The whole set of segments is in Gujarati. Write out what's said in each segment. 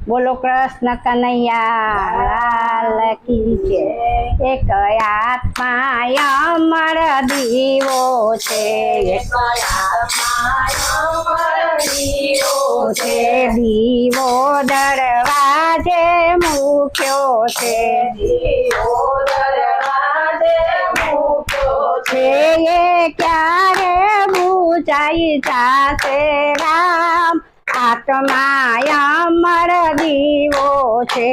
બોલો કૃષ્ણ કનૈયા લાલ કી જય। એક આત્મા અમર દીવો છે, એક દીવો દરવાજે મૂક્યો છે, એ ક્યારે બુજાઈ જાશે રામ। આત્મા અમર દીવો છે,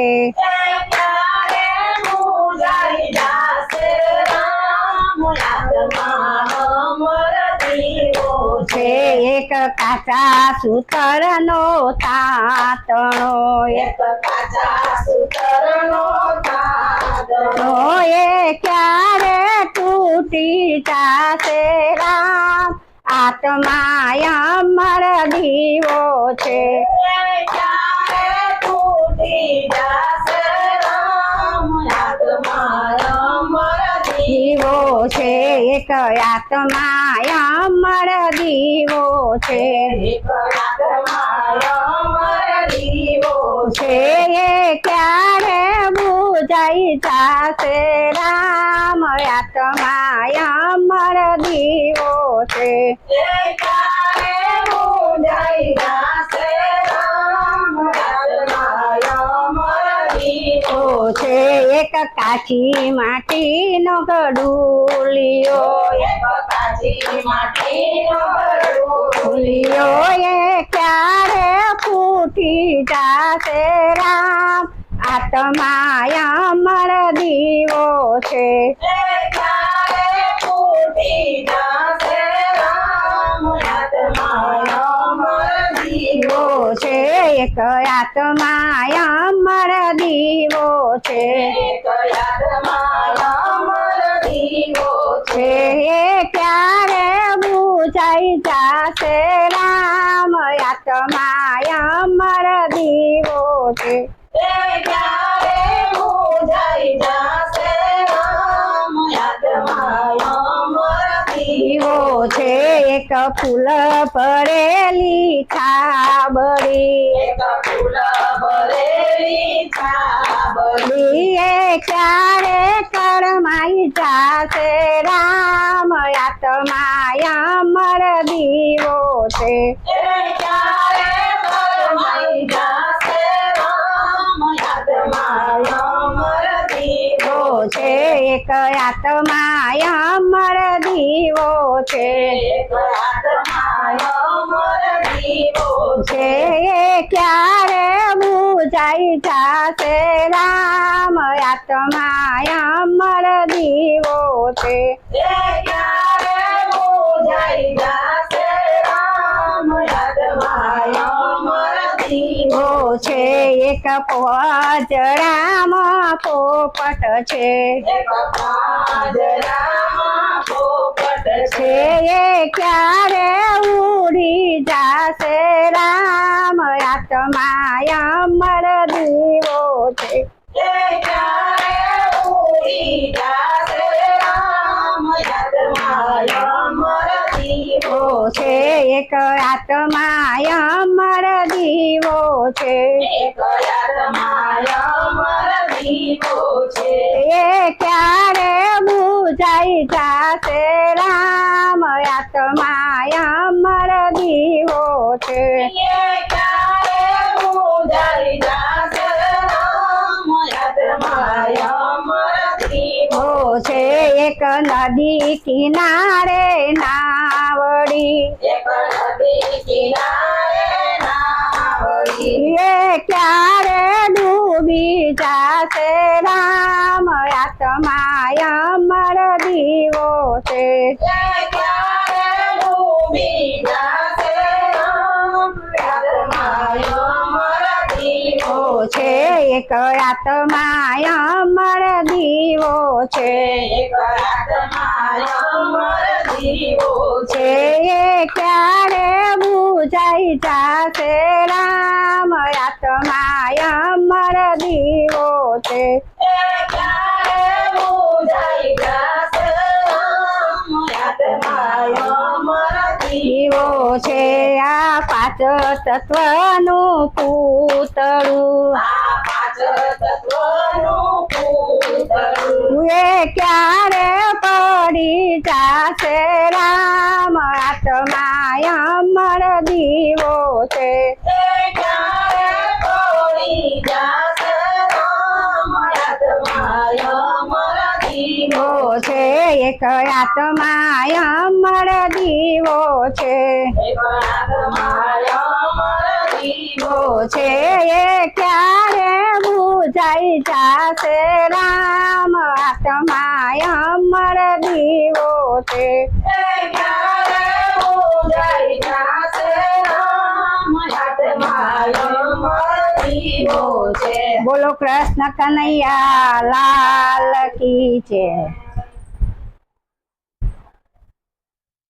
એક કાચા સૂતરનો તાતણો, એ ક્યારે તૂટી જાશે રામ। આત્મા અમર દીવો છે, દીવો છે, એક આત્મા અમર દીવો છે, એ ક્યારે બુજાઈ જાશે રામ। આત્મા અમર દીવો છે, એક કાચી માટીનો ગડુલિયો, એ ક્યારે ફૂટી જાશે રામ। આત્મા અમર દીવો છે, એક આત્મા અમર દીવો છે, એ ક્યારે બુજાઈ જાશે રામ। આત્મા અમર દીવો છે, દીવો છે, એક ફૂલ ભરેલી છાબડી, એ ક્યારે કરમાઈ જાશે રામ। આત્મા અમર દીવો છે, એક આત્મા અમર દીવો છે, એ ક્યારે બુજાઈ જાશે રામ। આત્મા અમર દીવો છે, એક પજરામાં પોપટ છે, એ ક્યારે ઉડી જાશે રામ। આત્મા અમર દીવો છે, એક આત્મા અમર દીવો છે, એ ક્યારે બુજાઈ જાશે રામ। આત્મા અમર દીવો છે, એક નદી કિનારે નાવડી, એ ક્યારે ડૂબી જાશે રામ। આત્મા અમર દીવો છે, એક આત્મા અમર દીવો છે, એ ક્યારે બુજાઈ જાશે રામ। આત્મા અમર દીવો છે, દીવો છે, આ પાંચ તત્વનું પૂત પૂતળું આ પાંચ તત્વનું પૂતળું એ ક્યારે પડી જાશે રામ આત્મા અમર દીવો છે એ ક્યારે પડી જાશે રામ આત્મા અમર દીવો છે એક આત્મા અમર દીવો છે એક આત્મા અમર દીવો છે એ ક્યારે બુજાઈ જાશે રામ આત્મા અમર દીવો છે એ ક્યારે ઉજાઈ જાશે રામ આત્મા અમર દીવો છે બોલો કૃષ્ણ કનૈયા લાલ કી છે